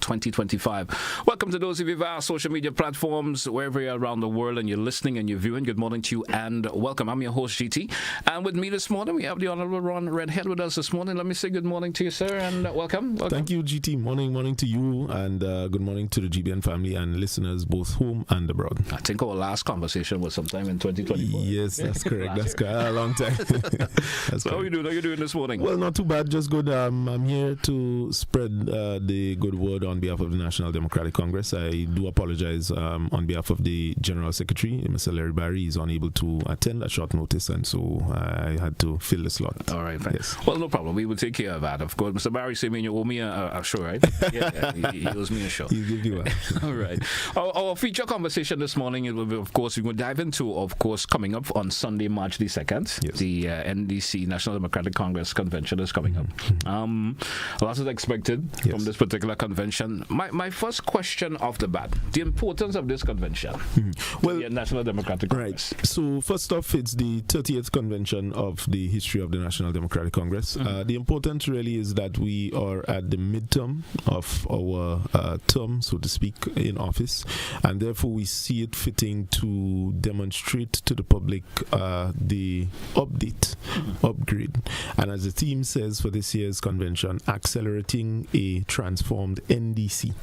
2025. Welcome to those of you via our social media platforms, wherever you're around the world and you're listening and you're viewing. Good morning to you and welcome. I'm your host, GT. And with me this morning, we have the Honorable RedHead with us this morning. Let me say good morning to you, sir, and welcome. Thank you, GT. Morning to you, and good morning to the GBN family and listeners both home and abroad. I think our last conversation was sometime in 2024. Yes, that's correct. That's correct. A long time. So how are you doing? How are you doing this morning? Well, not too bad. Just good. I'm here to spread the good word on behalf of the National Democratic Congress. I do apologize on behalf of the General Secretary, Mr. Larry Barry. He's unable to attend at short notice, and so I had to fill the slot. All right, fine. Yes. Well, no problem. We will take care of that, of course. Mr. Barry said you owe me a show, right? Yeah, he owes me a show. He'll give you one. All right. Our feature conversation this morning, of course, we're going to dive into, of course, coming up on Sunday, March the 2nd. Yes. The NDC, National Democratic Congress Convention is coming up. A lot is expected from this particular convention. My first question off the bat, the importance of this convention. Well, the National Democratic Congress. Right. So first off, it's the 30th convention of the history of the National Democratic Congress. The importance really is that we are at the midterm of our term, so to speak, in office, and therefore we see it fitting to demonstrate to the public the upgrade, and as the theme says for this year's convention, accelerating a transformed NDC,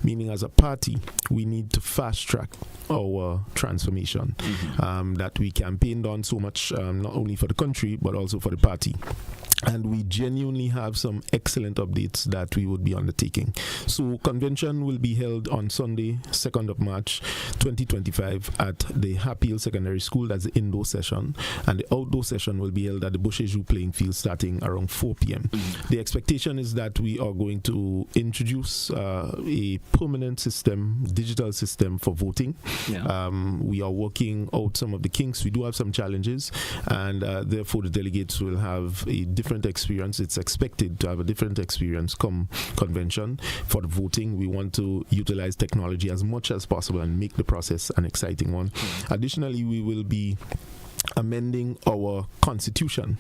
meaning as a party we need to fast track our transformation that we campaigned on so much, not only for the country but also for the party. And we genuinely have some excellent updates that we would be undertaking. So convention will be held on Sunday, 2nd of March, 2025 at the Happy Hill Secondary School. That's the indoor session. And the outdoor session will be held at the Busheju playing field starting around 4 p.m. The expectation is that we are going to introduce a permanent system, digital system for voting. We are working out some of the kinks. We do have some challenges, and therefore the delegates will have a different experience. It's expected to have a different experience come convention for the voting. We want to utilize technology as much as possible and make the process an exciting one. Additionally, we will be amending our constitution,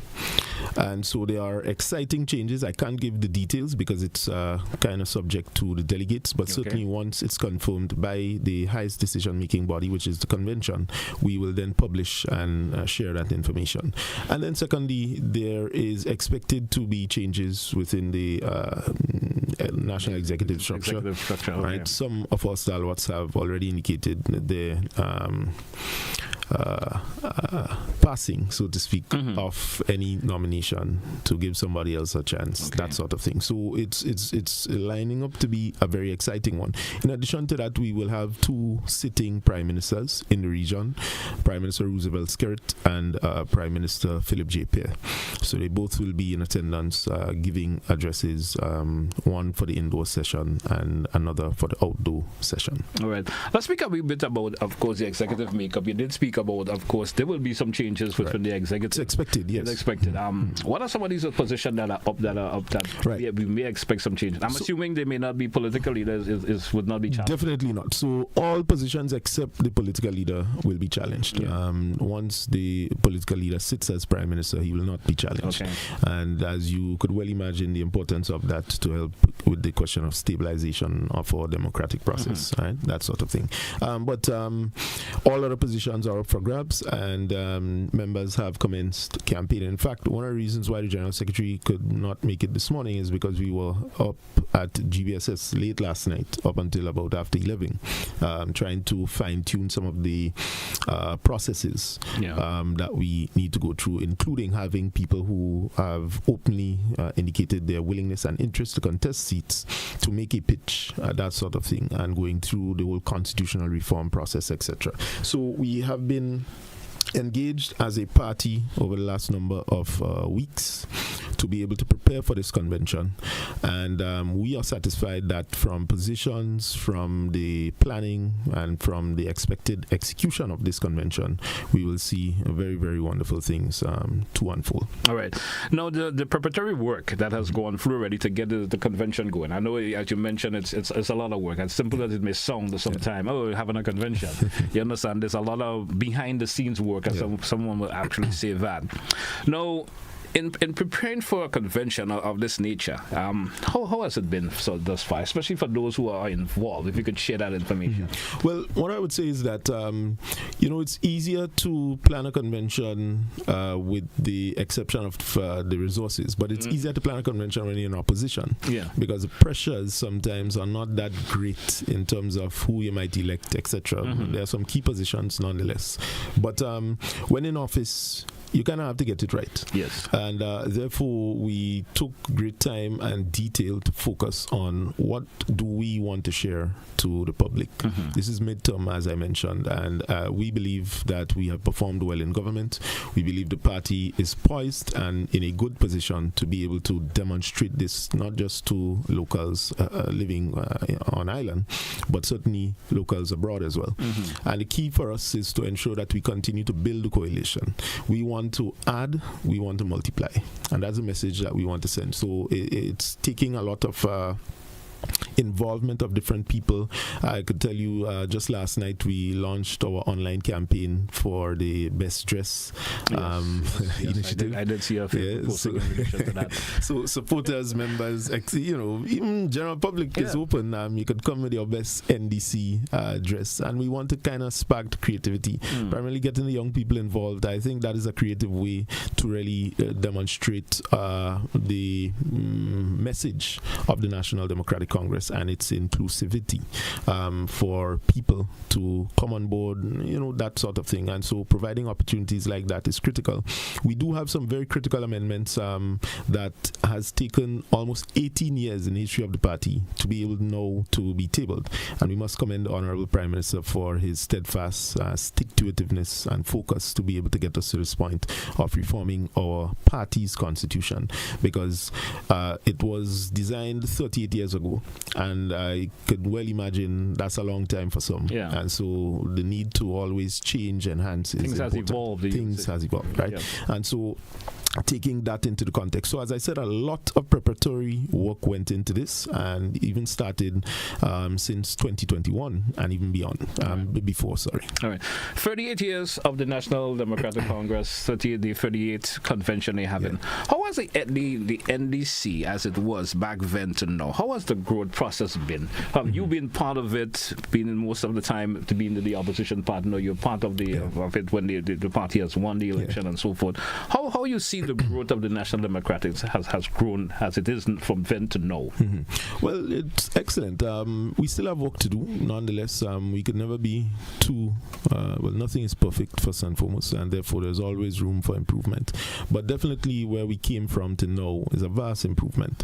and so there are exciting changes. I can't give the details because it's kind of subject to the delegates, but certainly once it's confirmed by the highest decision-making body, which is the convention, we will then publish and share that information. And then secondly, there is expected to be changes within the national executive structure. Right? Some of our stalwarts have already indicated their passing, so to speak, of any nomination to give somebody else a chance, that sort of thing. So it's lining up to be a very exciting one. In addition to that, we will have 2 sitting prime ministers in the region, Prime Minister Roosevelt Skerrit and Prime Minister Philip J. Pierre. So they both will be in attendance giving addresses, one for the indoor session and another for the outdoor session. All right. Let's speak a wee bit about, of course, the executive makeup. You did speak about, of course, there will be some changes within the executive. It's expected, yes. It's expected. What are some of these positions that are up that we may expect some changes? I'm assuming they may not be political leaders, would not be challenged. Definitely not. So all positions except the political leader will be challenged. Once the political leader sits as prime minister, he will not be challenged. And as you could well imagine, the importance of that to help with the question of stabilization of our democratic process, right? That sort of thing. But all other positions are up for grabs, and members have commenced campaigning. In fact, one of the reasons why the General Secretary could not make it this morning is because we were up at GBSS late last night, up until about after 11, trying to fine-tune some of the processes that we need to go through, including having people who have openly indicated their willingness and interest to contest seats to make a pitch, that sort of thing, and going through the whole constitutional reform process, etc. So we have been engaged as a party over the last number of weeks to be able to prepare for this convention, and we are satisfied that from positions, from the planning, and from the expected execution of this convention, we will see very, very wonderful things to unfold. All right. Now, the preparatory work that has gone through already to get the convention going, I know, as you mentioned, it's a lot of work. As simple as it may sound sometimes, we're having a convention. You understand? There's a lot of behind-the-scenes work, as someone will actually say that. Now, In preparing for a convention of this nature, how has it been thus far, especially for those who are involved? If you could share that information. Well, what I would say is that it's easier to plan a convention with the exception of the resources, but it's easier to plan a convention when you're in opposition. Yeah. Because the pressures sometimes are not that great in terms of who you might elect, etc. There are some key positions nonetheless. But when in office, you kind of have to get it right. Yes. And therefore, we took great time and detail to focus on what do we want to share to the public. This is midterm, as I mentioned, and we believe that we have performed well in government. We believe the party is poised and in a good position to be able to demonstrate this, not just to locals living on island, but certainly locals abroad as well. And the key for us is to ensure that we continue to build the coalition. We want to add, we want to multiply, and that's a message that we want to send. So it's taking a lot of involvement of different people. I could tell you just last night we launched our online campaign for the best dress initiative. I did see a Facebook posting in relation to that. So supporters, members, even general public is open. You could come with your best NDC dress, and we want to kind of spark creativity, primarily getting the young people involved. I think that is a creative way to really demonstrate the message of the National Democratic Congress and its inclusivity for people to come on board, that sort of thing. And so providing opportunities like that is critical. We do have some very critical amendments that has taken almost 18 years in the history of the party to be able now to be tabled. And we must commend the Honorable Prime Minister for his steadfast stick-to-itiveness and focus to be able to get us to this point of reforming our party's constitution, because it was designed 38 years ago. And I could well imagine that's a long time for some. Yeah. And so the need to always change, enhance is Things important. has evolved, right? Yeah. And so taking that into the context. So as I said, a lot of preparatory work went into this, and even started since 2021 and even beyond, before. All right. 38 years of the National Democratic Congress, the 38th convention they having. Yeah. How was the NDC as it was back then to now? How has the growth process been? Have you been part of it, been in most of the time to be in the opposition part? No, you're part of of it when the party has won the election and so forth. How you see the growth of the National Democratic has grown as it is from then to now? Well, it's excellent. We still have work to do. Nonetheless, we could never be too nothing is perfect first and foremost, and therefore there's always room for improvement. But definitely where we came from to now is a vast improvement.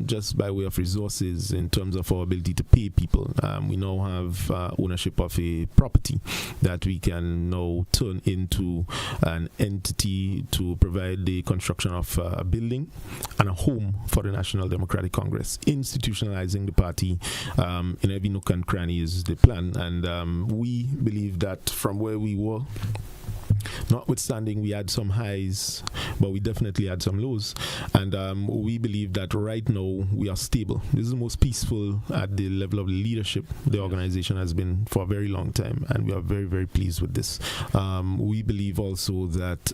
Just by way of resources in terms of our ability to pay people. We now have ownership of a property that we can now turn into an entity to provide the construction of a building and a home for the National Democratic Congress. Institutionalizing the party in every nook and cranny is the plan, and we believe that from where we were, notwithstanding we had some highs, but we definitely had some lows, and we believe that right now we are stable. This is the most peaceful at the level of leadership the organization has been for a very long time, and we are very, very pleased with this. We believe also that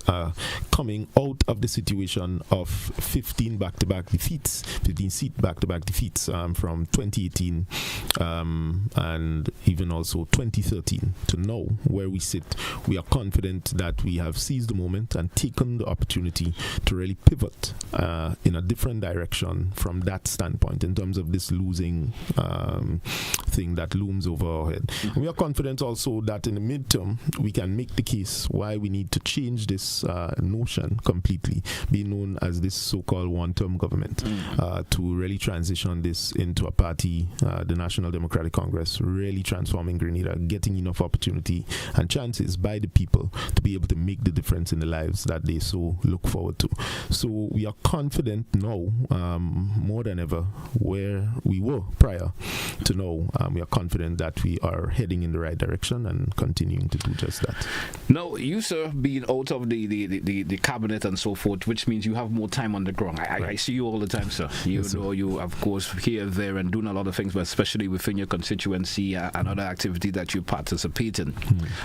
coming out of the situation of 15 back-to-back defeats, 15 seat back-to-back defeats from 2018 and even also 2013 to now where we sit, we are confident that we have seized the moment and taken the opportunity to really pivot in a different direction from that standpoint in terms of this losing thing that looms over our head. And we are confident also that in the midterm we can make the case why we need to change this notion completely, being known as this so-called one-term government, to really transition this into a party, the National Democratic Congress, really transforming Grenada, getting enough opportunity and chances by the people to be able to make the difference in the lives that they so look forward to. So we are confident now, more than ever, where we were prior to now. We are confident that we are heading in the right direction and continuing to do just that. Now, you, sir, being out of the cabinet and so forth, which means you have more time on the ground. I see you all the time, sir. You know, you, of course, here, there, and doing a lot of things, but especially within your constituency and other activity that you participate in.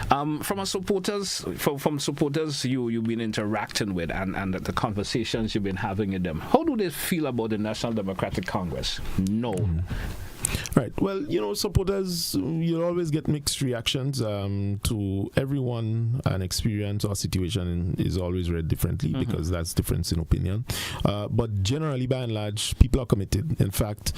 From from supporters you've been interacting with and the conversations you've been having with them, how do they feel about the National Democratic Congress? No. Right. Well, supporters, you'll always get mixed reactions. To everyone, an experience or situation is always read differently because that's difference in opinion. But generally, by and large, people are committed. In fact,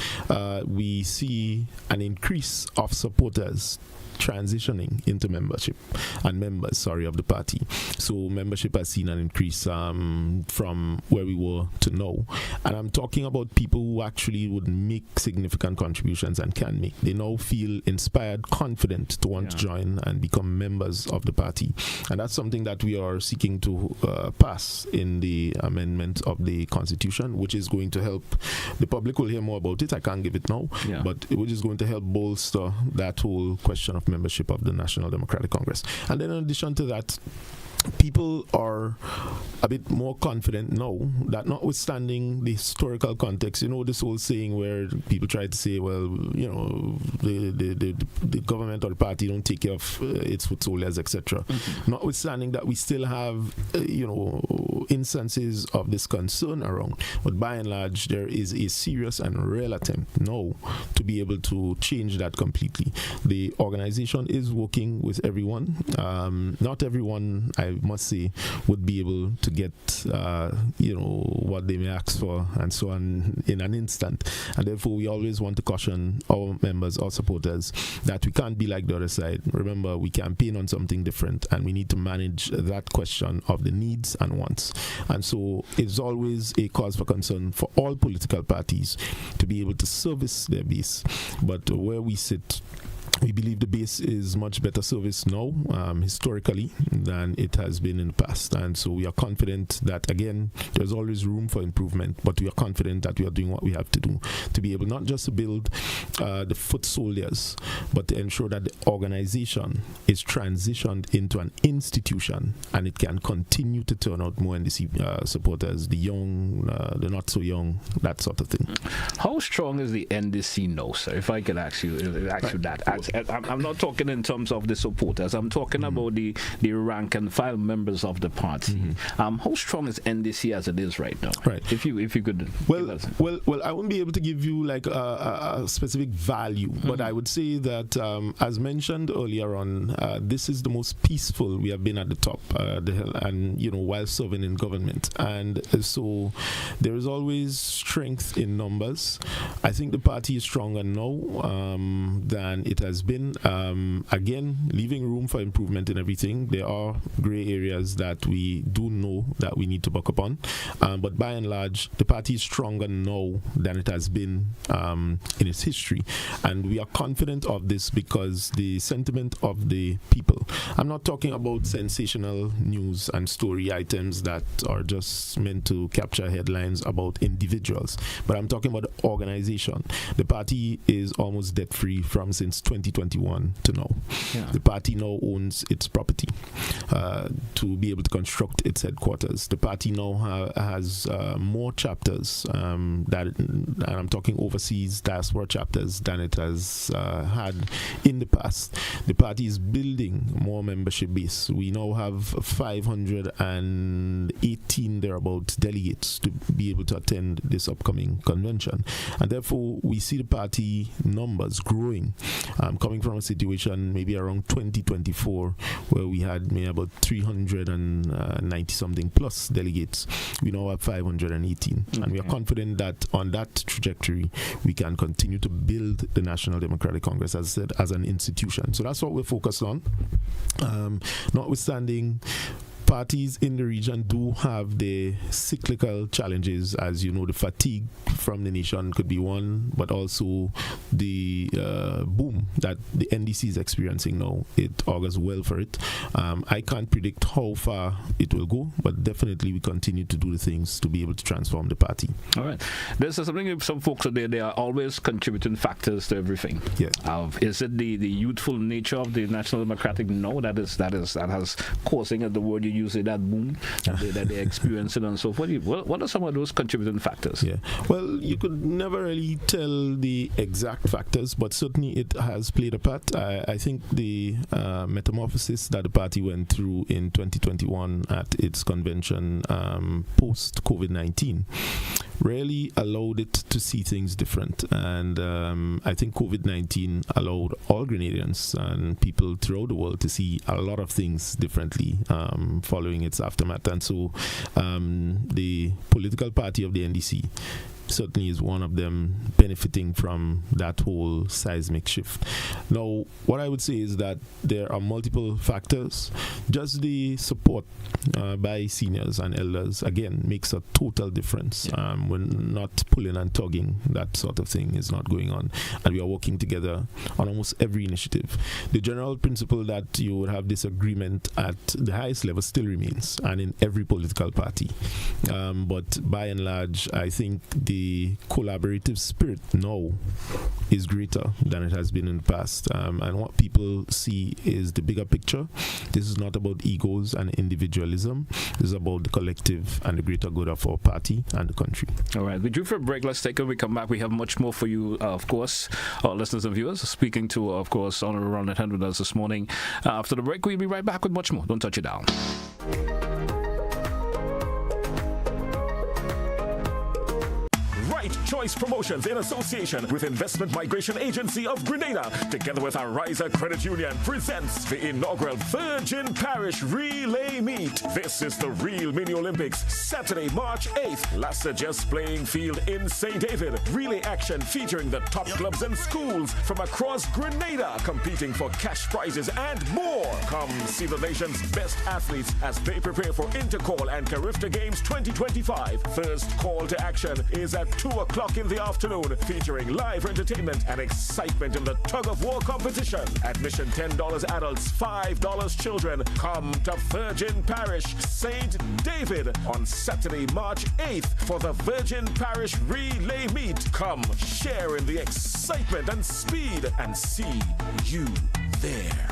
we see an increase of supporters transitioning into membership and members of the party. So membership has seen an increase from where we were to now, and I'm talking about people who actually would make significant contributions and can make. They now feel inspired, confident to want to join and become members of the party, and that's something that we are seeking to pass in the amendment of the Constitution, which is going to help. The public will hear more about it. I can't give it now, but which is going to help bolster that whole question of membership of the National Democratic Congress. And then in addition to that, people are a bit more confident now that, notwithstanding the historical context, this whole saying where people try to say, well, the government or the party don't take care of its foot soldiers, etc. Notwithstanding that, we still have instances of this concern around, but by and large there is a serious and real attempt now to be able to change that completely. The organization is working with everyone. Not everyone, I must say, would be able to get what they may ask for and so on in an instant, and therefore we always want to caution our members, our supporters, that we can't be like the other side. Remember, we campaign on something different, and we need to manage that question of the needs and wants. And so it's always a cause for concern for all political parties to be able to service their base. But where we sit, we believe the base is much better service now, historically, than it has been in the past. And so we are confident that, again, there's always room for improvement, but we are confident that we are doing what we have to do to be able not just to build the foot soldiers, but to ensure that the organization is transitioned into an institution and it can continue to turn out more NDC supporters, the young, the not so young, that sort of thing. How strong is the NDC now, sir? If I could ask you that. I'm not talking in terms of the supporters. I'm talking about the rank and file members of the party. How strong is NDC as it is right now? Right. If you could. Well, I won't be able to give you like a specific value, but I would say that, as mentioned earlier on, this is the most peaceful we have been at the top, and while serving in government, and so there is always strength in numbers. I think the party is stronger now than it has been. Again, leaving room for improvement in everything. There are grey areas that we do know that we need to buck up on, but by and large, the party is stronger now than it has been in its history, and we are confident of this because the sentiment of the people. I'm not talking about sensational news and story items that are just meant to capture headlines about individuals, but I'm talking about the organization. The party is almost debt-free from since 2021 to now. The party now owns its property to be able to construct its headquarters. The party now has more chapters, and I'm talking overseas diaspora chapters, than it has had in the past. The party is building more membership base. We now have 518 thereabout delegates to be able to attend this upcoming convention, and therefore we see the party numbers growing, coming from a situation maybe around 2024 where we had maybe about 390 something plus delegates. We now have 518, and we are confident that on that trajectory we can continue to build the National Democratic Congress, as I said, as an institution. So that's what we're focused on. Notwithstanding, parties in the region do have the cyclical challenges. As you know, the fatigue from the nation could be one, but also the boom that the NDC is experiencing now. It augurs well for it. I can't predict how far it will go, but definitely we continue to do the things to be able to transform the party. All right. There's something, some folks out there, they are always contributing factors to everything. Yeah. Is it the youthful nature of the National Democratic? No, that has causing the word you you say, that boom that they're experiencing and so forth? What are some of those contributing factors? Yeah, well, you could never really tell the exact factors, but certainly it has played a part. I think the metamorphosis that the party went through in 2021 at its convention post COVID-19 really allowed it to see things different. And I think COVID-19 allowed all Grenadians and people throughout the world to see a lot of things differently following its aftermath. And so the political party of the NDC certainly is one of them benefiting from that whole seismic shift. Now, what I would say is that there are multiple factors. Just the support by seniors and elders, again, makes a total difference. We're not pulling and tugging. That sort of thing is not going on. And we are working together on almost every initiative. The general principle that you would have disagreement at the highest level still remains, and in every political party. But by and large, I think the collaborative spirit now is greater than it has been in the past. And what people see is the bigger picture. This is not about egos and individualism. This is about the collective and the greater good of our party and the country. All right. We're due for a break. Let's take it. We come back. We have much more for you, of course, our listeners and viewers. Speaking to, of course, Honorable RedHead with us this morning. After the break, we'll be right back with much more. Don't touch it down. Right Choice Promotions in association with Investment Migration Agency of Grenada, together with our Riser Credit Union, presents the inaugural Virgin Parish Relay Meet. This is the real Mini Olympics, Saturday, March 8th. Lassa Just Playing Field in St. David. Relay action featuring the top clubs and schools from across Grenada, competing for cash prizes and more. Come see the nation's best athletes as they prepare for Intercall and Carifta Games 2025. First call to action is at 2 o'clock in the afternoon, featuring live entertainment and excitement in the tug-of-war competition. Admission $10 adults, $5 children. Come to Virgin Parish, St. David on Saturday, March 8th for the Virgin Parish Relay Meet. Come share in the excitement and speed and see you there.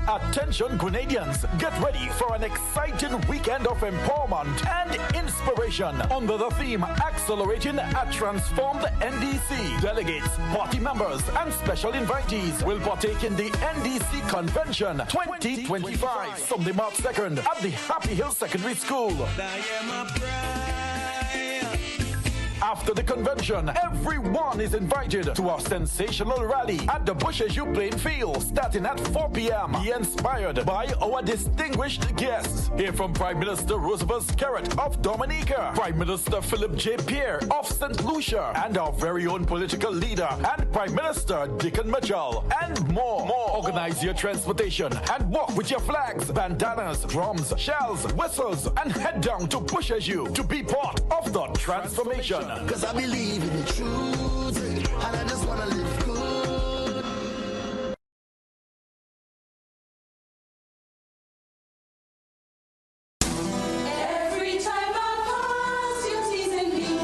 Attention Grenadians, get ready for an exciting weekend of empowerment and inspiration under the theme Accelerating a Transformed NDC. Delegates, party members and special invitees will partake in the NDC Convention 2025 Sunday, March 2nd at the Happy Hill Secondary School. After the convention, everyone is invited to our sensational rally at the Bushes U playing field starting at 4 p.m. Be inspired by our distinguished guests. Hear from Prime Minister Roosevelt Skerritt of Dominica, Prime Minister Philip J. Pierre of St. Lucia, and our very own political leader and Prime Minister Dickon Mitchell, and more. Organize your transportation and walk with your flags, bandanas, drums, shells, whistles, and head down to Bushes U to be part of the transformation. Cause I believe in the truth, and I just wanna live good. Every time I pass, you're teasing me.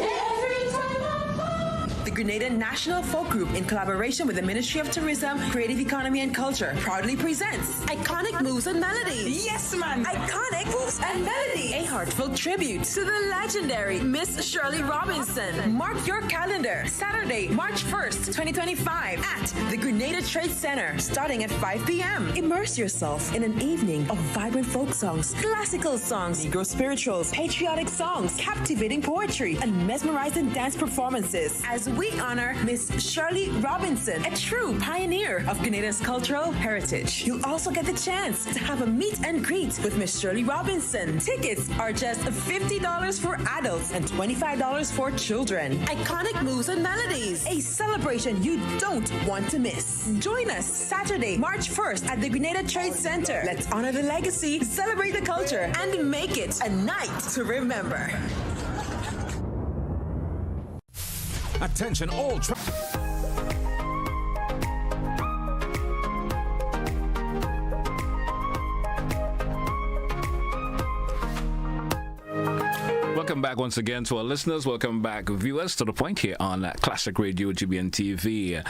Every time I pass. The Grenada National Folk Group, in collaboration with the Ministry of Tourism, Creative Economy and Culture, proudly presents Iconic Moves and Melodies. Yes, man! Iconic Moves and Melodies. A heartfelt tribute to the legendary Miss Shirley Robinson. Mark your calendar. Saturday, March 1st, 2025 at the Grenada Trade Center, starting at 5 p.m. Immerse yourself in an evening of vibrant folk songs, classical songs, Negro spirituals, patriotic songs, captivating poetry, and mesmerizing dance performances as we honor Miss Shirley Robinson, a true pioneer of Grenada's cultural heritage. You'll also get the chance to have a meet and greet with Miss Shirley Robinson. Tickets are just $50 for adults and $25 for children. Iconic Moves and Melodies, a celebration you don't want to miss. Join us Saturday, March 1st at the Grenada Trade Center. Let's honor the legacy, celebrate the culture, and make it a night to remember. Attention all welcome back once again to our listeners. Welcome back, viewers, to The Point here on Classic Radio, GBN TV.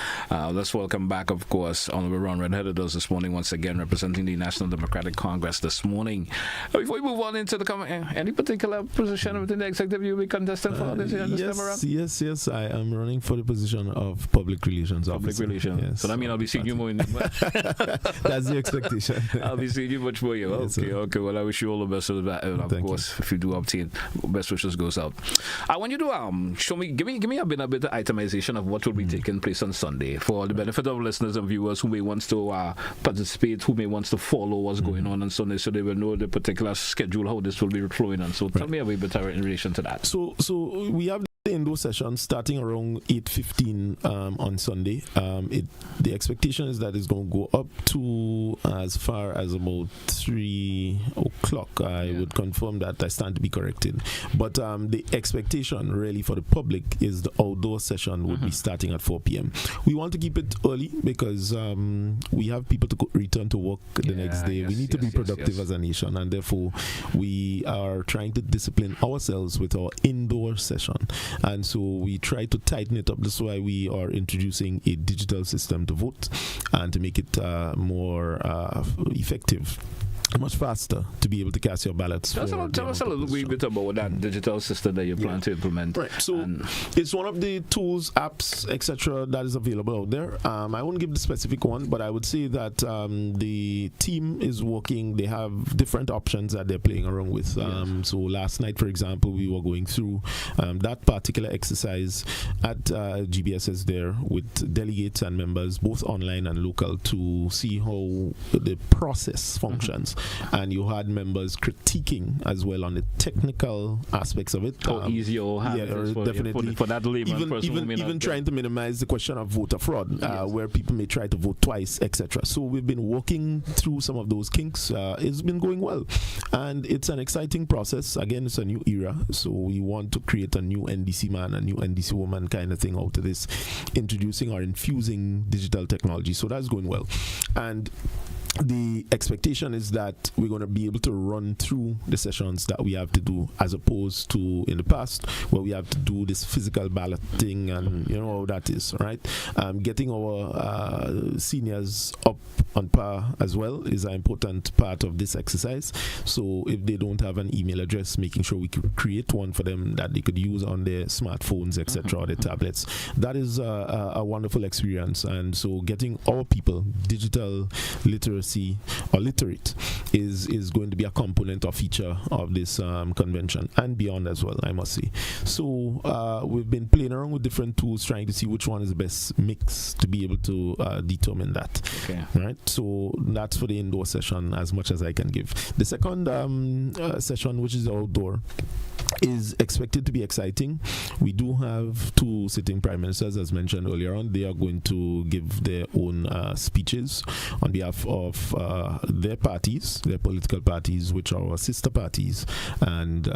Let's welcome back, of course, Honorable Ron RedHead this morning, once again, representing the National Democratic Congress this morning. Before we move on into the any particular position within the executive you'll be contesting for this year? Yes. I am running for the position of Public Relations Officer. Public Relations. Yes, so that means I'll be seeing you more in That's the expectation. I'll be seeing you much more. Yes, okay. Well, I wish you all the best of that. And of course, if you do obtain, best wishes goes out. I want you to show me, give me a bit of itemization of what will be taking place on Sunday for the benefit of listeners and viewers who may want to participate, who may want to follow what's going on Sunday, so they will know the particular schedule, how this will be flowing on. So tell me a bit in relation to that. So we have the indoor session starting around 8:15 on Sunday. The expectation is that it's going to go up to as far as about 3 o'clock. I would confirm that. I stand to be corrected. But the expectation really for the public is the outdoor session would be starting at 4 p.m. We want to keep it early because we have people to return to work the next day. We need to be productive as a nation, and therefore we are trying to discipline ourselves with our indoor session. And so we try to tighten it up. That's why we are introducing a digital system to vote and to make it more effective, much faster to be able to cast your ballots. Tell us a little bit about that digital system that you plan to implement. Right. So it's one of the tools, apps, etc. that is available out there. I won't give the specific one, but I would say that the team is working. They have different options that they're playing around with. So last night, for example, we were going through that particular exercise at GBSS there with delegates and members, both online and local, to see how the process functions. And you had members critiquing as well on the technical aspects of it. How easy or hard it is definitely. For that layman person. Even trying to minimize the question of voter fraud, where people may try to vote twice, etc. So we've been working through some of those kinks. It's been going well. And it's an exciting process. Again, it's a new era. So we want to create a new NDC man, a new NDC woman kind of thing out of this, introducing or infusing digital technology. So that's going well. And the expectation is that we're going to be able to run through the sessions that we have to do, as opposed to in the past where we have to do this physical balloting, and you know how that is, right? Getting our seniors up on par as well is an important part of this exercise. So if they don't have an email address, making sure we could create one for them that they could use on their smartphones, etc., or their tablets. That is a wonderful experience. And so getting our people digital literacy or literate is going to be a component or feature of this convention and beyond as well, I must say. So we've been playing around with different tools, trying to see which one is the best mix to be able to determine that. Okay. Right. So that's for the indoor session, as much as I can give. The second session, which is outdoor, is expected to be exciting. We do have two sitting prime ministers, as mentioned earlier on. They are going to give their own speeches on behalf of their parties, their political parties, which are our sister parties, and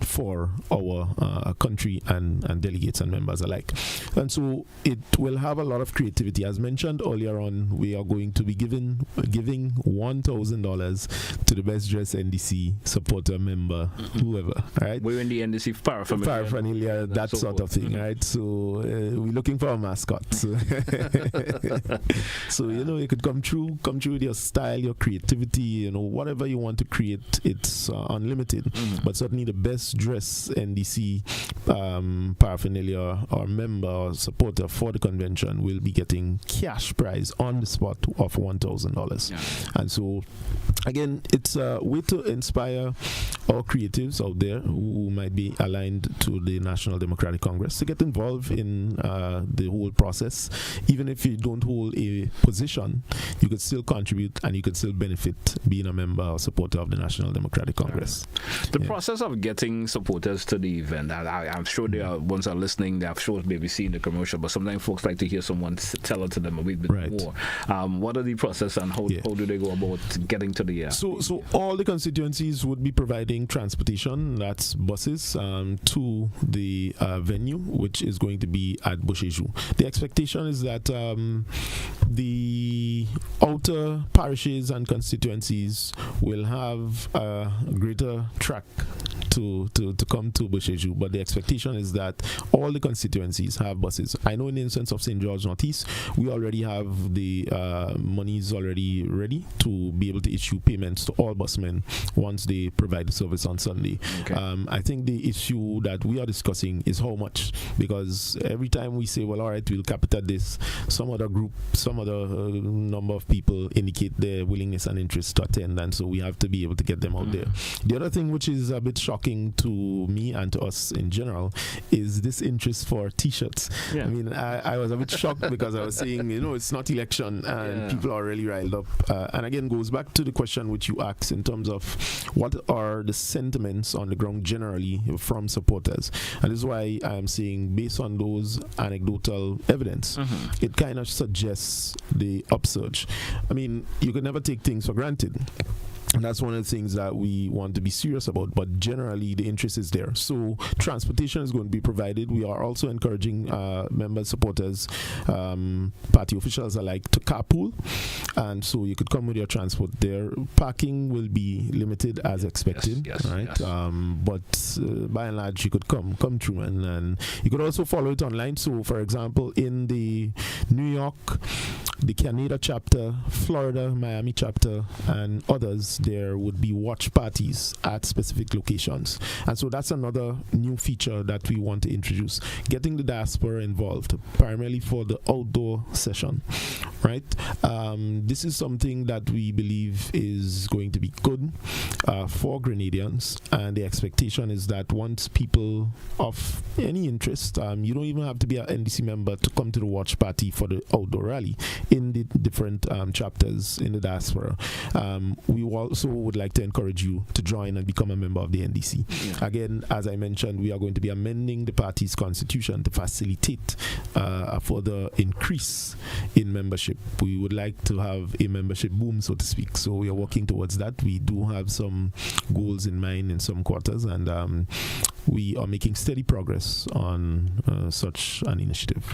for our country and delegates and members alike. And so it will have a lot of creativity. As mentioned earlier on, we are going to be giving $1,000 to the best dressed NDC supporter, member, whoever. Right? We're in the NDC paraphernalia, that so sort of thing, right? So we're looking for a mascot. So, so you could come through with your style, your creativity, whatever you want to create. It's unlimited. But certainly the best dressed NDC paraphernalia or member or supporter for the convention will be getting cash prize on the spot of $1,000. And so again, it's a way to inspire our creatives out there who might be aligned to the National Democratic Congress to get involved in the whole process. Even if you don't hold a position, you could still contribute and you could still benefit being a member or supporter of the National Democratic Congress. The process of getting supporters to the event, I'm sure they are, ones are listening, they have sure maybe seen the commercial, but sometimes folks like to hear someone tell it to them a bit more. What are the process and how do they go about getting to the So all the constituencies would be providing transportation, that's buses, to the venue, which is going to be at Busheju. The expectation is that the outer parishes and constituencies will have a greater track to come to Busheju, but the expectation is that all the constituencies have buses. I know in the instance of St. George Northeast, we already have the monies already ready to be able to issue payments to all busmen once they provide the service on Sunday. Okay. I think the issue that we are discussing is how much, because every time we say, well, all right, we'll cap it at this, some other group, some other number of people indicate their willingness and interest to attend, and so we have to be able to get them out there. The other thing which is a bit shocking to me and to us in general is this interest for t-shirts. I mean, I was a bit shocked because I was saying, it's not election and people are really riled up. And again, goes back to the question which you asked in terms of what are the sentiments on the ground generally from supporters. And this is why I'm saying, based on those anecdotal evidence, it kind of suggests the upsurge. I mean, you can never take things for granted. And that's one of the things that we want to be serious about. But generally, the interest is there. So transportation is going to be provided. We are also encouraging members, supporters, party officials alike to carpool. And so you could come with your transport there. Parking will be limited as expected. Right? But by and large, you could come through. And you could also follow it online. So, for example, in the New York, the Canada chapter, Florida, Miami chapter, and others, there would be watch parties at specific locations. And so that's another new feature that we want to introduce, getting the diaspora involved, primarily for the outdoor session, right? This is something that we believe is going to be good for Grenadians, and the expectation is that once people of any interest, you don't even have to be an NDC member to come to the watch party for the outdoor rally in the different chapters in the diaspora. We also would like to encourage you to join and become a member of the NDC. Again, as I mentioned, we are going to be amending the party's constitution to facilitate a further increase in membership. We would like to have a membership boom, so to speak. So we are working towards that. We do have some goals in mind in some quarters, and we are making steady progress on such an initiative.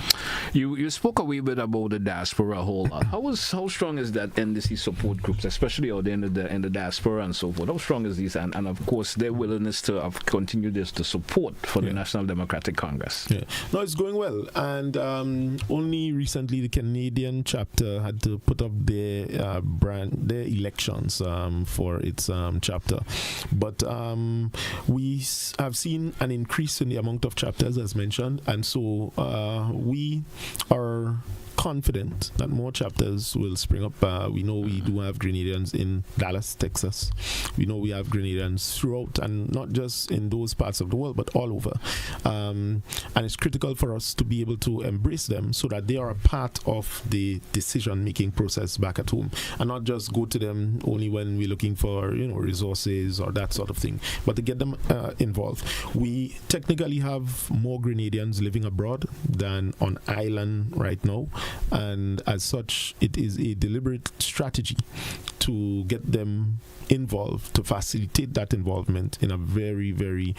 You spoke a wee bit about the diaspora a whole lot. How strong is that NDC support groups, especially out there in the diaspora and so forth? How strong is these, and of course their willingness to continue this to support for the National Democratic Congress? No, it's going well, and only recently the Canadian chapter had to put up their their elections for its chapter, but we have seen an increase in the amount of chapters as mentioned, and so we are confident that more chapters will spring up. We know we do have Grenadians in Dallas, Texas. We know we have Grenadians throughout, and not just in those parts of the world, but all over. And it's critical for us to be able to embrace them so that they are a part of the decision-making process back at home, and not just go to them only when we're looking for resources or that sort of thing, but to get them involved. We technically have more Grenadians living abroad than on island right now, and as such it is a deliberate strategy to get them involved, to facilitate that involvement in a very, very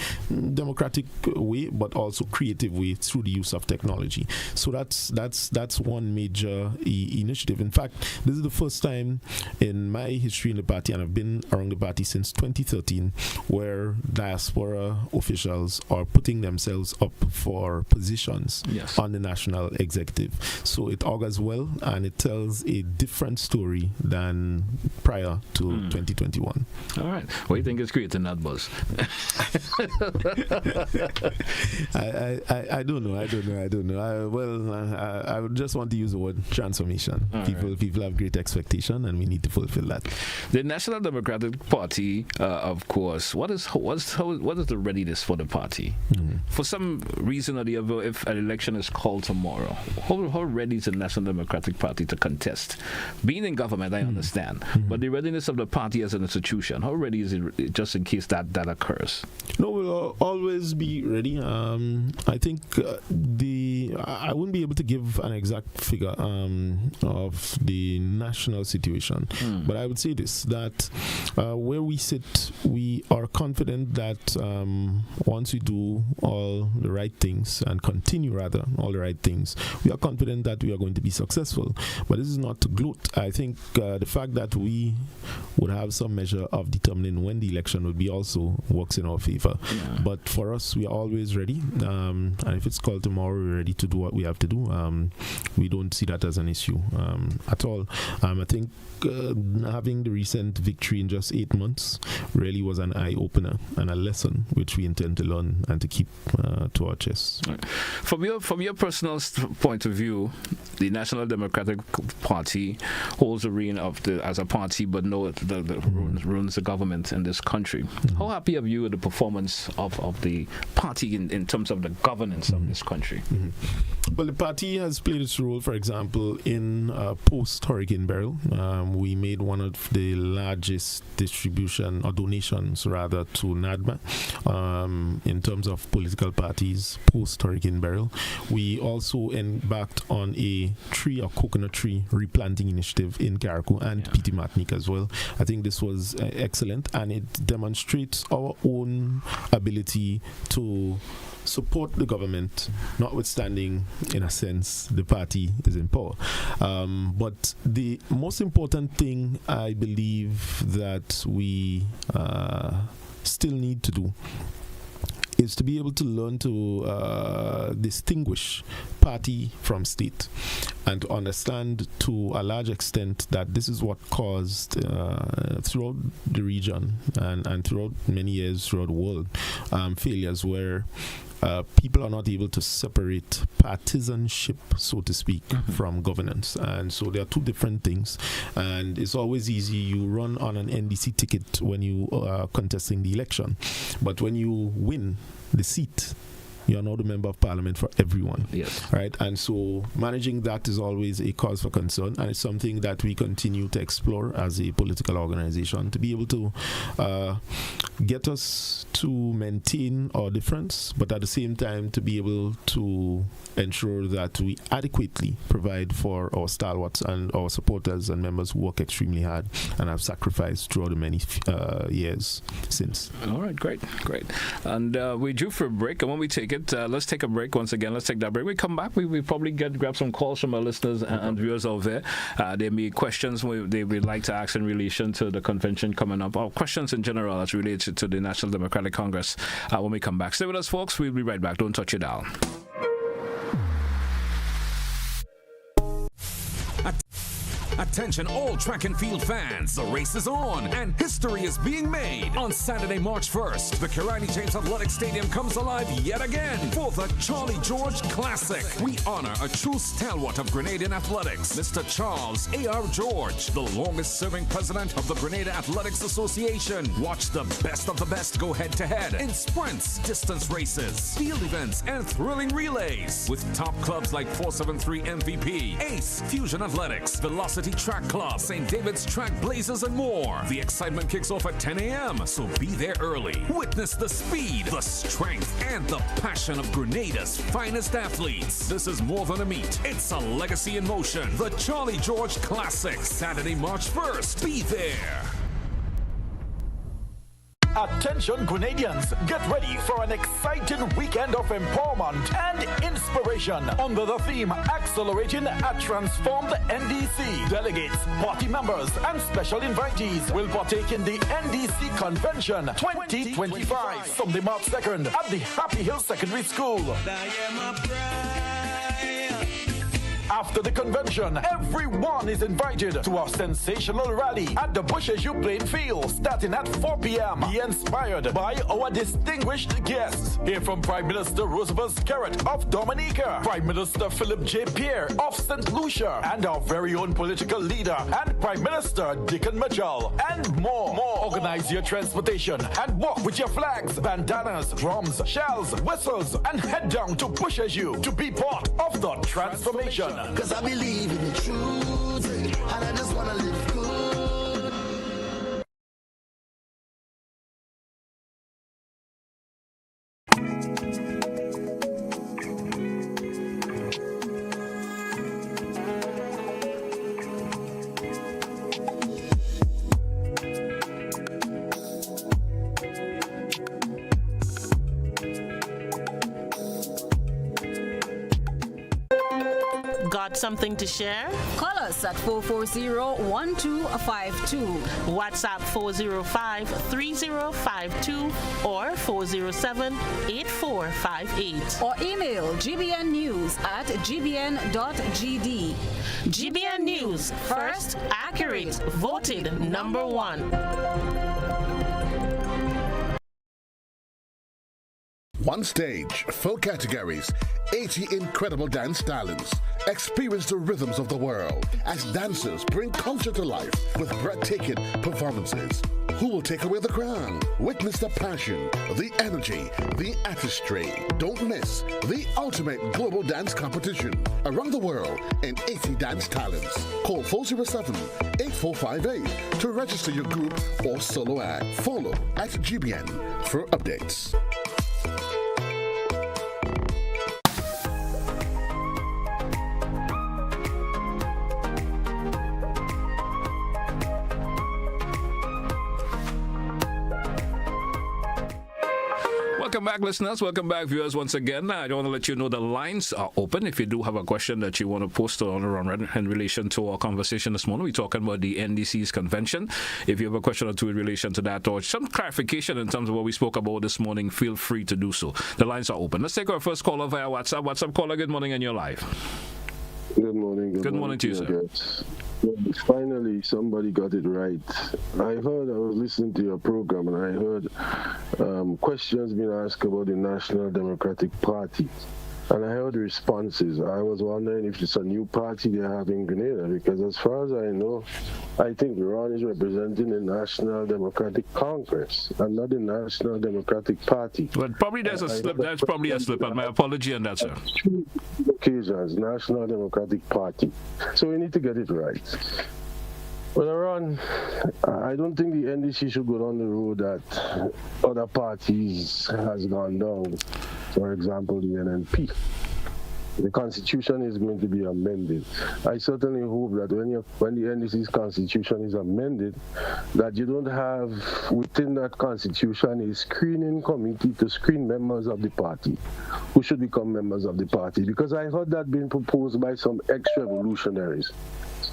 democratic way, but also creative way through the use of technology. So that's one major initiative. In fact, this is the first time in my history in the party, and I've been around the party since 2013, where diaspora officials are putting themselves up for positions on the national executive. So it augurs well, and it tells a different story than prior to 2021. All right. What do you think is creating that buzz? I don't know. I would just want to use the word transformation. People have great expectation, and we need to fulfill that. The National Democratic Party, of course. What is the readiness for the party? For some reason or the other, if an election is called tomorrow, how ready is the National Democratic Party to contest? Being in government, I understand, but the readiness of the party as an institution, how ready is it just in case that occurs? No, we'll always be ready. I think the I wouldn't be able to give an exact figure of the national situation, but I would say this, that where we sit, we are confident that once we do all the right things and continue rather all the right things, we are confident that we are going to be successful. But this is not to gloat. I think the fact that we would have some measure of determining when the election would be also works in our favor. Yeah. But for us, we are always ready. And if it's called tomorrow, we're ready to do what we have to do. We don't see that as an issue at all. I think having the recent victory in just 8 months really was an eye-opener and a lesson which we intend to learn and to keep to our chest. Right. From your personal point of view, the National Democratic Party holds the reign as a party, but runs the government in this country. How happy are you with the performance of the party in terms of the governance of this country? Well, the party has played its role, for example, in post-Hurricane Beryl. We made one of the largest donations rather to NADMA in terms of political parties post-Hurricane Beryl. We also embarked on a coconut tree replanting initiative in Carriacou and PT Martinique as well. I think this was excellent, and it demonstrates our own ability to support the government, notwithstanding, in a sense, the party is in power. But the most important thing I believe that we still need to do is to be able to learn to distinguish party from state and to understand to a large extent that this is what caused throughout the region and throughout many years throughout the world failures where people are not able to separate partisanship, so to speak, from governance. And so there are two different things. And it's always easy. You run on an NDC ticket when you are contesting the election. But when you win the seat, you are now the member of parliament for everyone. Yes. Right? And so managing that is always a cause for concern, and it's something that we continue to explore as a political organization to be able to get us to maintain our difference, but at the same time to be able to ensure that we adequately provide for our stalwarts and our supporters and members who work extremely hard and have sacrificed throughout the many years since. All right, great. And we're due for a break, and when we take it, let's take a break once again. Let's take that break. We come back, we probably grab some calls from our listeners and viewers over there. There may be questions they would like to ask in relation to the convention coming up, or questions in general as related to the National Democratic Congress when we come back. Stay with us, folks. We'll be right back. Don't touch your dial. Attention all track and field fans, the race is on and history is being made. On Saturday, March 1st, the Kirani James Athletic Stadium comes alive yet again for the Charlie George Classic. We honor a true stalwart of Grenadian athletics, Mr. Charles A.R. George, the longest serving president of the Grenada Athletics Association. Watch the best of the best go head to head in sprints, distance races, field events, and thrilling relays with top clubs like 473 MVP, Ace, Fusion Athletics, Velocity Track Club, St. David's Track Blazers, and more. The excitement kicks off at 10 a.m., so be there early. Witness the speed, the strength, and the passion of Grenada's finest athletes. This is more than a meet. It's a legacy in motion. The Charlie George Classic, Saturday, March 1st. Be there. Attention Grenadians, get ready for an exciting weekend of empowerment and inspiration under the theme Accelerating a Transformed NDC. Delegates, party members, and special invitees will partake in the NDC Convention 2025 from the March 2nd at the Happy Hill Secondary School. After the convention, everyone is invited to our sensational rally at the Bushes U playing field starting at 4 p.m. Be inspired by our distinguished guests. Hear from Prime Minister Roosevelt Skerritt of Dominica, Prime Minister Philip J. Pierre of St. Lucia, and our very own political leader and Prime Minister Dickon Mitchell, and more. Organize your transportation and walk with your flags, bandanas, drums, shells, whistles, and head down to Bushes U to be part of the transformation. Cause I believe in the truth, and I just wanna live good. something to share? Call us at 440-1252. WhatsApp 405-3052 or 407-8458. Or email gbnnews@gbn.gd. GBN News, first, accurate, voted #1. One stage, 4 categories, 80 incredible dance talents. Experience the rhythms of the world as dancers bring culture to life with breathtaking performances. Who will take away the crown? Witness the passion, the energy, the artistry. Don't miss the ultimate global dance competition around the world in 80 dance talents. Call 407-8458 to register your group or solo act. Follow at GBN for updates. Welcome back, listeners. Welcome back, viewers, once again. I want to let you know the lines are open. If you do have a question that you want to post on RedHead in relation to our conversation this morning, we're talking about the NDC's convention. If you have a question or two in relation to that or some clarification in terms of what we spoke about this morning, feel free to do so. The lines are open. Let's take our first caller via WhatsApp. WhatsApp caller, good morning, and you're live. Good morning. Good morning to you, sir. Finally, somebody got it right. I was listening to your program, and I heard questions being asked about the National Democratic Party. And I heard responses. I was wondering if it's a new party they have in Grenada, because as far as I know, I think Ron is representing the National Democratic Congress and not the National Democratic Party. But probably there's a slip. That's probably a slip. And my apology on that, sir. Occasions, National Democratic Party. So we need to get it right. Well, Ron, I don't think the NDC should go down the road that other parties has gone down. For example, the NNP. The constitution is going to be amended. I certainly hope that when the NDC's constitution is amended, that you don't have within that constitution a screening committee to screen members of the party who should become members of the party. Because I heard that being proposed by some ex-revolutionaries.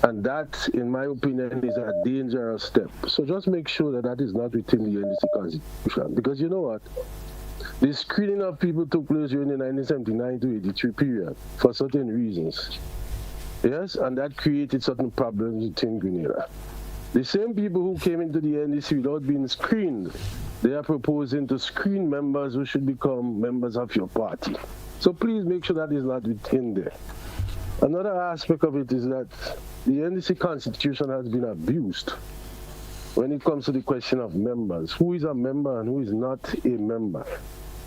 And that, in my opinion, is a dangerous step. So just make sure that that is not within the NDC constitution. Because you know what? The screening of people took place during the 1979 to 83 period for certain reasons. Yes, and that created certain problems within Grenada. The same people who came into the NDC without being screened, they are proposing to screen members who should become members of your party. So please make sure that is not within there. Another aspect of it is that the NDC constitution has been abused when it comes to the question of members. Who is a member and who is not a member?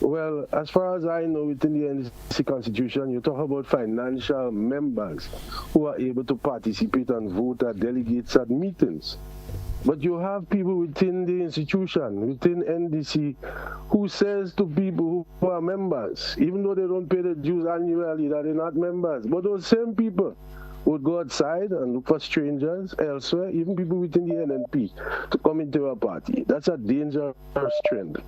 Well, as far as I know, within the NDC constitution, you talk about financial members who are able to participate and vote as delegates at meetings. But you have people within the institution, within NDC, who says to people who are members, even though they don't pay the dues annually, that they're not members. But those same people would go outside and look for strangers elsewhere, even people within the NNP, to come into a party. That's a dangerous trend,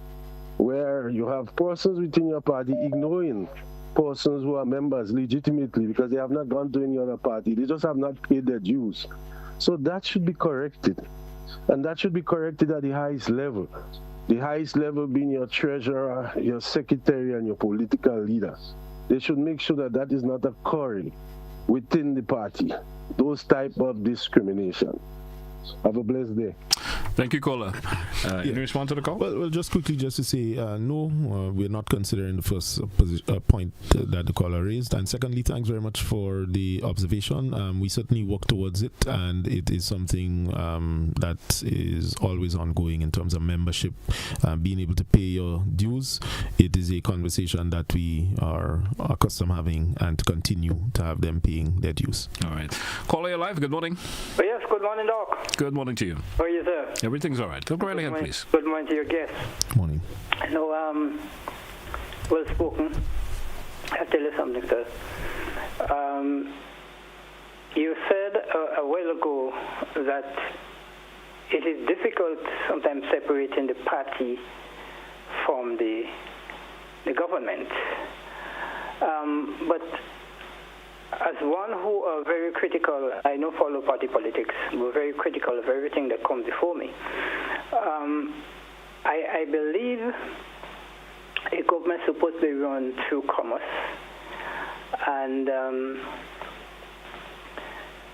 where you have persons within your party ignoring persons who are members legitimately because they have not gone to any other party. They just have not paid their dues. So that should be corrected. And that should be corrected at the highest level. The highest level being your treasurer, your secretary, and your political leaders. They should make sure that that is not occurring within the party, those type of discrimination. Have a blessed day. Thank you, caller. Any response to the call? Well, just quickly, just to say, no, we're not considering the first point that the caller raised. And secondly, thanks very much for the observation. We certainly work towards it, and it is something that is always ongoing in terms of membership, being able to pay your dues. It is a conversation that we are accustomed having and continue to have them paying their dues. All right. Caller, you're live. Good morning. Oh, yes, good morning, Doc. Good morning to you. How are you, sir? Everything's all right. Go right ahead, please. Good morning to your guests. Morning. I know, well spoken. I'll tell you something, sir. You said a while ago that it is difficult sometimes separating the party from the government. But as one who are very critical, I know follow party politics, we're very critical of everything that comes before me. I believe a government is supposed to be run through commerce, and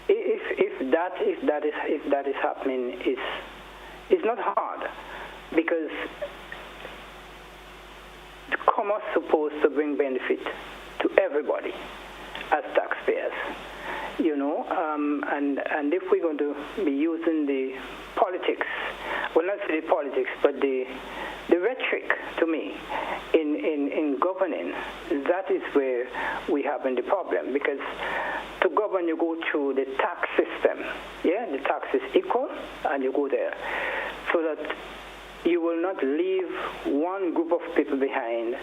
if that is happening, it's not hard, because commerce is supposed to bring benefit to everybody as taxpayers, and if we're going to be using the politics, well, not the politics, but the rhetoric, to me, in governing, that is where we have the problem, because to govern you go through the tax system, the tax is equal, and you go there, so that you will not leave one group of people behind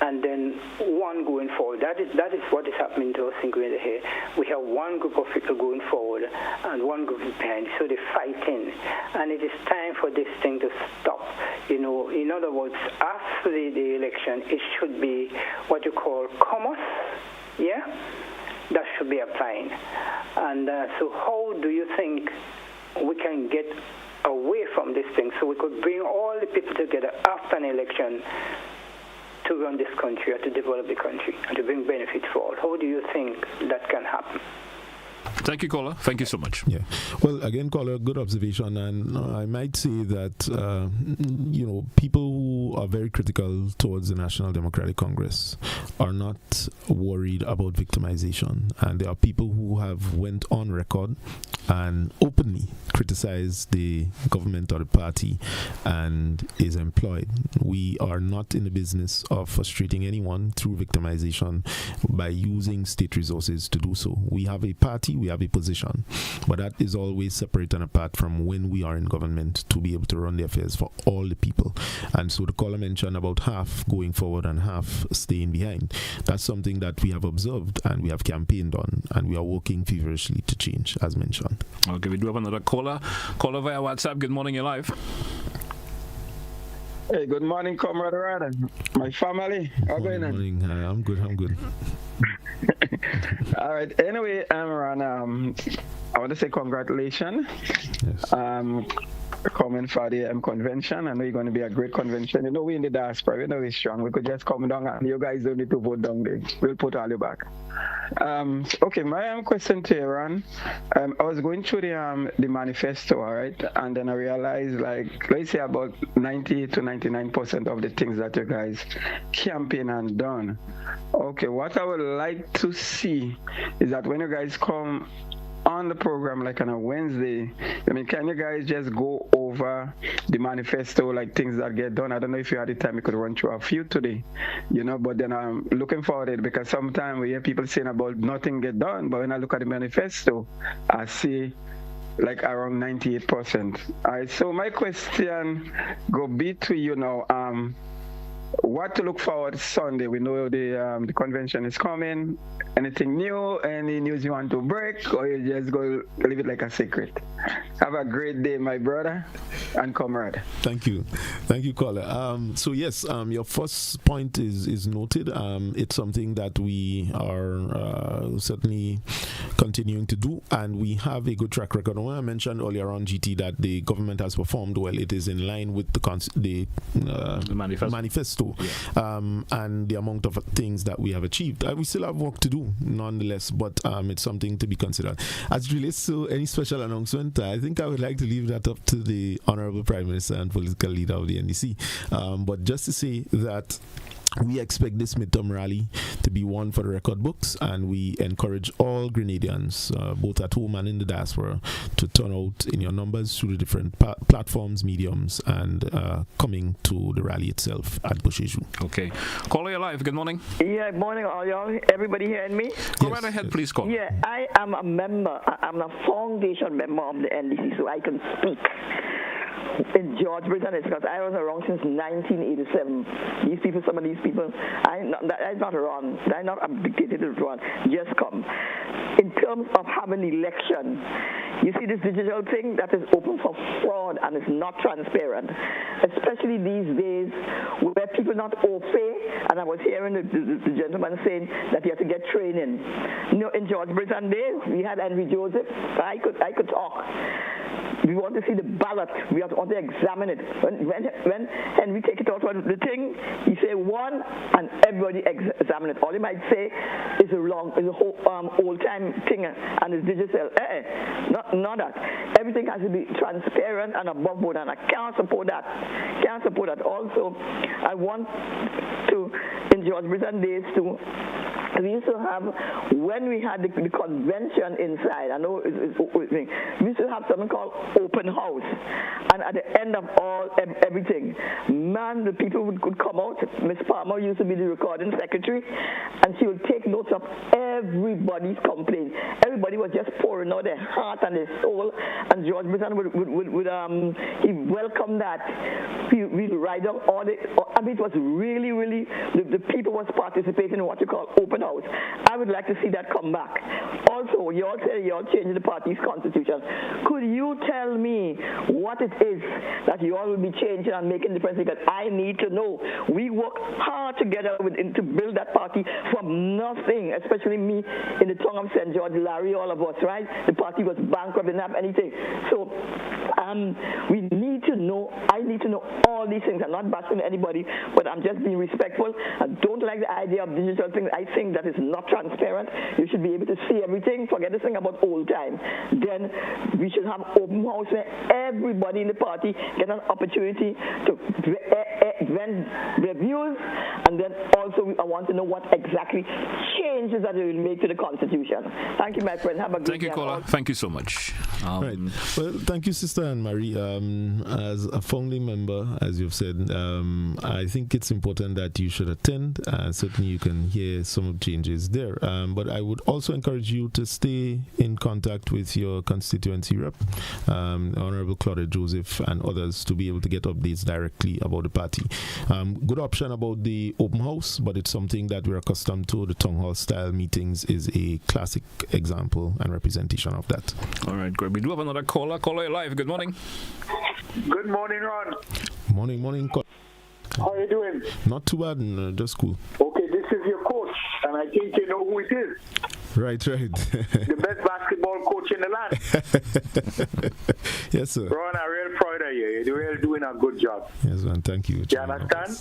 and then one going forward. That is what is happening to us in Grenada here. We have one group of people going forward and one group behind, so they're fighting. And it is time for this thing to stop. In other words, after the election, it should be what you call commerce, that should be applying. And so how do you think we can get away from this thing so we could bring all the people together after an election to run this country or to develop the country and to bring benefits for all? How do you think that can happen? Thank you, caller. Thank you so much. Yeah. Well, again, caller, good observation. And I might say that, people who are very critical towards the National Democratic Congress are not worried about victimization. And there are people who have went on record and openly criticized the government or the party and is employed. We are not in the business of frustrating anyone through victimization by using state resources to do so. We have a party, we have a position, but that is always separate and apart from when we are in government to be able to run the affairs for all the people. And so the caller mentioned about half going forward and half staying behind. That's something that we have observed and we have campaigned on, and we are working feverishly to change, as mentioned. Okay, we do have another caller. Caller via WhatsApp. Good morning, you're live. Hey, good morning, comrade Ryan. My family. How Good morning. I'm good. All right. Anyway, Ron, I want to say congratulations. Yes. Coming for the convention. I know you're going to be a great convention. We in the diaspora, we know we're strong. We could just come down and you guys don't need to vote down there. We'll put all you back. Okay, my question to you, Ron. I was going through the manifesto, all right, and then I realized, let's say about 90 to 99% of the things that you guys campaign and done. Okay, what I would like to see is that when you guys come on the program like on a Wednesday, can you guys just go over the manifesto, like things that get done? I don't know if you had the time, you could run through a few today, but then I'm looking forward to it, because sometimes we hear people saying about nothing get done, but when I look at the manifesto, I see like around 98%. All right, so my question go be to you now, what to look forward Sunday? We know the convention is coming. Anything new? Any news you want to break, or you just go leave it like a secret? Have a great day, my brother and comrade. Thank you, caller. So yes, your first point is noted. It's something that we are certainly continuing to do, and we have a good track record. When I mentioned earlier on, GT, that the government has performed well, it is in line with the manifesto. Yeah. And the amount of things that we have achieved. We still have work to do, nonetheless, but it's something to be considered. As it relates to any special announcement, I think I would like to leave that up to the Honorable Prime Minister and political leader of the NDC. But just to say that we expect this midterm rally to be one for the record books, and we encourage all Grenadians, both at home and in the diaspora, to turn out in your numbers through the different platforms, mediums, and coming to the rally itself at Busheju. Okay. Caller, you're live. Good morning. Yeah, good morning, all y'all. Everybody hearing me? Go right ahead, please, call. Yeah, I am a member. I'm a foundation member of the NDC, so I can speak. in George Britain, because I was around since 1987. These people, some of these people, I'm not around. I'm not dictated to run. Just come. In terms of having election, you see this digital thing that is open for fraud and is not transparent, especially these days where people not au fait. And I was hearing the gentleman saying that he had to get training. You know, in George Britain days, we had Henry Joseph. I could talk. We want to see the ballot. We want to examine it. When Henry take it out from the thing, he say one, and everybody examine it. All he might say is a whole old time thing, and it's digital. Not that. Everything has to be transparent and above board, and I can't support that. Also, I want to, in George Britain days too, we used to have, when we had the convention inside, I know it's opening, we used to have something called open house. And at the end of everything, man, the people could come out. Miss Palmer used to be the recording secretary, and she would take notes of everybody's complaint. Everybody was just pouring out their heart and their soul, and George Britain would he welcomed that. We'd write down all the, I mean, it was really, really, the people was participating in what you call open house. I would like to see that come back. Also, you all said you all changed the party's constitution. Could you tell me what it is that you all will be changing and making difference? Because I need to know. We work hard together to build that party from nothing, especially me in the tongue of St. George, Larry, all of us, right? The party was bankrupt, didn't have anything. So we need to know, I need to know all these things. I'm not bashing anybody, but I'm just being respectful. I don't like the idea of digital things. I think that is not transparent. You should be able to see everything. Forget this thing about old time. Then we should have open house where everybody in the party get an opportunity to vent their views, and then also I want to know what exactly changes that it will make to the Constitution. Thank you, my friend. Have a good day. Thank you, caller. Thank you so much. Right. Well, thank you, Sister Anne-Marie. As a founding member, as you've said, I think it's important that you should attend. Certainly you can hear some of the changes there. But I would also encourage you to stay in contact with your constituency rep, Honorable Claudia Joseph, and others to be able to get updates directly about the party. Good option about the open house, but it's something that we're accustomed to. The town hall style meetings is a classic example and representation of that. All right, great. We do have another caller. Caller, live. Good morning. Good morning, Ron. Morning. How are you doing? Not too bad, just cool. Okay, this is your coach, and I think you know who it is. Right. The best basketball coach in the land. Yes, sir. Ron, I'm real proud of you. You're really doing a good job. Yes, man. Thank you. You understand?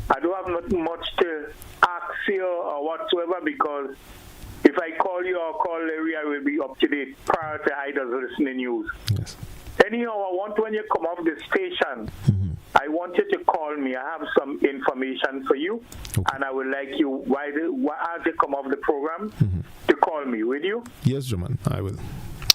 I don't have not much to ask you or whatsoever, because if I call you or call Larry, I will be up to date prior to Hyder's listening news. Yes. Anyhow, I want when you come off the station, I want you to call me. I have some information for you, and I would like you, as you come off the program, to call me. Will you? Yes, German, I will.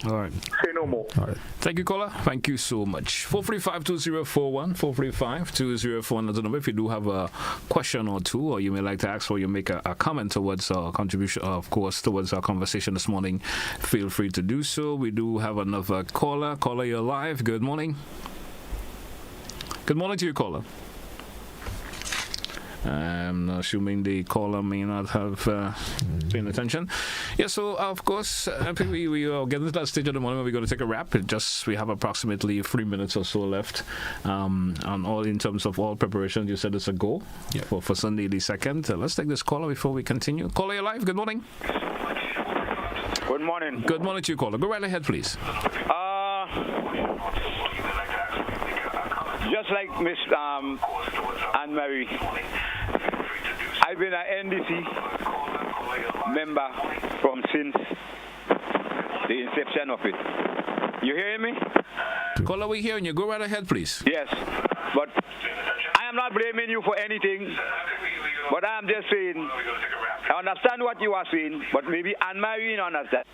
All right. Say no more. All right. Thank you, caller. Thank you so much. 435-2041, 435-2041 is the number. If you do have a question or two, or you may like to ask, or you make a comment towards our contribution, of course, towards our conversation this morning, feel free to do so. We do have another caller. Caller, you're live. Good morning. Good morning to you, caller. I'm assuming the caller may not have paying attention. Yeah, so of course, I think we are getting to that stage of the morning where we're going to take a wrap. We have approximately 3 minutes or so left. And all in terms of all preparations, you said it's a go for Sunday the 2nd. Let's take this caller before we continue. Caller, you're live. Good morning. Good morning. Good morning to you, caller. Go right ahead, please. Just like Miss Anne-Marie, I've been an NDC member since the inception of it. You hearing me? Caller, we hearing you. Go right ahead, please. Yes, but I am not blaming you for anything, but I am just saying, I understand what you are saying, but maybe Anne-Marie don't understand.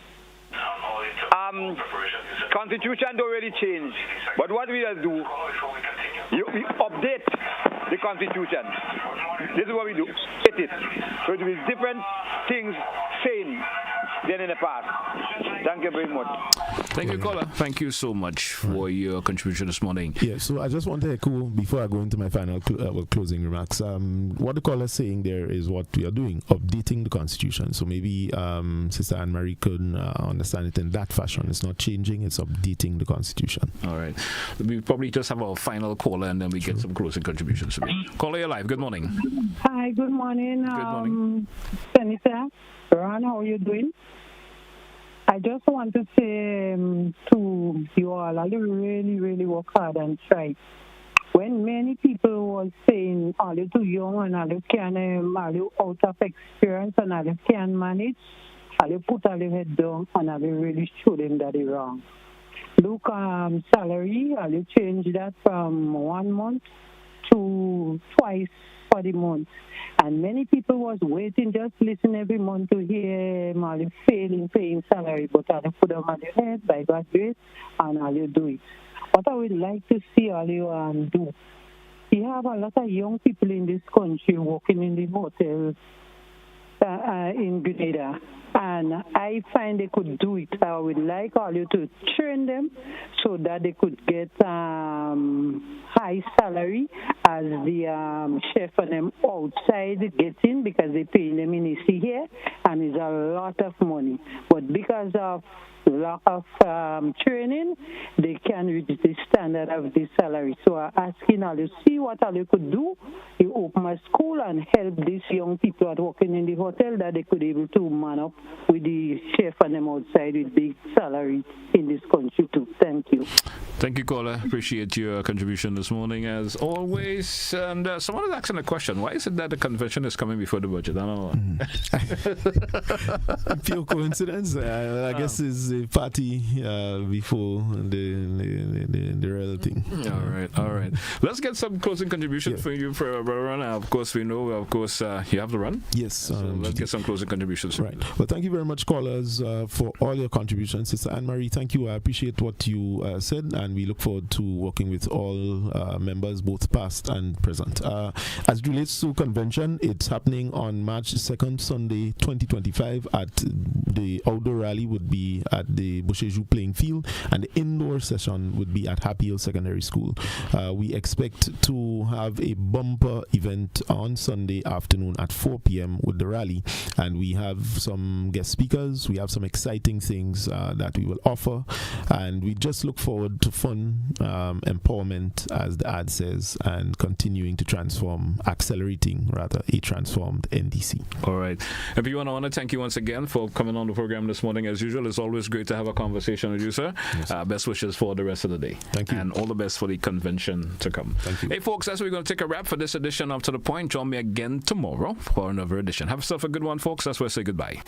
Constitution don't really change, but what we just do, we update the Constitution. This is what we do. Update it. So it will be different things saying than in the past. Thank you very much. Thank you, caller. Thank you so much for your contribution this morning. Yeah, so I just want to echo before I go into my final closing remarks. What the caller is saying there is what we are doing, updating the Constitution. So maybe Sister Anne-Marie could understand it in that fashion. It's not changing, it's updating the Constitution. All right. We probably just have our final caller and then we get some closing contributions. Caller, you're live. Good morning. Hi, good morning. Good morning. Senator Ron, how are you doing? I just want to say to you all, I really, really work hard and try. When many people were saying, are you too young and are you out of experience and are you can manage, are you put all your head down and are you really show them that they're wrong. Look, salary, are you change that from 1 month to twice for the month? And many people was waiting, just listen every month to hear all you failing paying salary, but all you put them on your head by God's grace and all you do it. What I would like to see all you do, you have a lot of young people in this country working in the hotels in Grenada, and I find they could do it. I would like all you to train them so that they could get high salary as the chef and them outside getting, because they pay them in AC here, and it's a lot of money. But because of lack of training, they can reach the standard of the salary. So I'm asking all you, see what all you could do. You open a school and help these young people that working in the hotel that they could be able to man up with the chef and them outside with big salaries in this country too. Thank you. Thank you, caller. Appreciate your contribution this morning as always. And someone is asking a question. Why is it that the convention is coming before the budget? I don't know. Pure coincidence. I guess it's a party before the real thing. All right. Let's get some closing contribution for you for Ron. Of course, we know, you have the run. Yes. So let's get some closing contributions. Right. Well, thank you very much, callers, for all your contributions. Sister Anne-Marie, thank you. I appreciate what you said, and we look forward to working with all members, both past and present. As it relates to convention, it's happening on March 2nd, Sunday, 2025, at the outdoor rally would be at the Busheju playing field, and the indoor session would be at Happy Hill Secondary School. We expect to have a bumper event on Sunday afternoon at 4 p.m. with the rally, and we have some guest speakers. We have some exciting things that we will offer, and we just look forward to fun, empowerment, as the ad says, and continuing to accelerating a transformed NDC. All right. Everyone, I want to thank you once again for coming on the program this morning. As usual, it's always great to have a conversation with you, sir. Yes. Best wishes for the rest of the day. Thank you. And all the best for the convention to come. Thank you. Hey, folks, that's where we're going to take a wrap for this edition of To The Point. Join me again tomorrow for another edition. Have yourself a good one, folks. That's where I say goodbye.